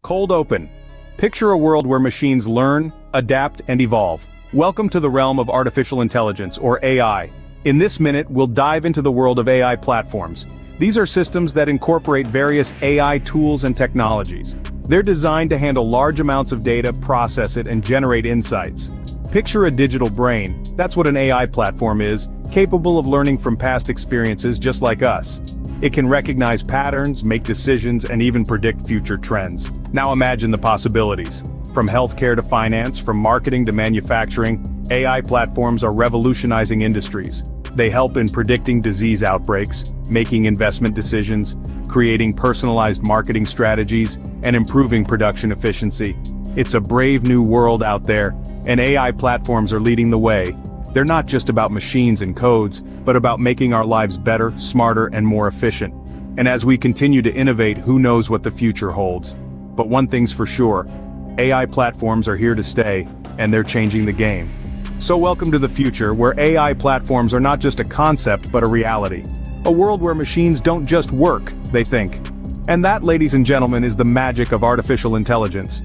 Cold open. Picture a world where machines learn, adapt, and evolve. Welcome to the realm of artificial intelligence, or AI. In this minute, we'll dive into the world of AI platforms. These are systems that incorporate various AI tools and technologies. They're designed to handle large amounts of data, process it, and generate insights. Picture a digital brain. That's what an AI platform is, capable of learning from past experiences just like us. It can recognize patterns, make decisions, and even predict future trends. Now imagine the possibilities. From healthcare to finance, from marketing to manufacturing, AI platforms are revolutionizing industries. They help in predicting disease outbreaks, making investment decisions, creating personalized marketing strategies, and improving production efficiency. It's a brave new world out there, and AI platforms are leading the way. They're not just about machines and codes, but about making our lives better, smarter, and more efficient. And as we continue to innovate, who knows what the future holds. But one thing's for sure, AI platforms are here to stay, and they're changing the game. So welcome to the future, where AI platforms are not just a concept, but a reality. A world where machines don't just work, they think. And that, ladies and gentlemen, is the magic of artificial intelligence.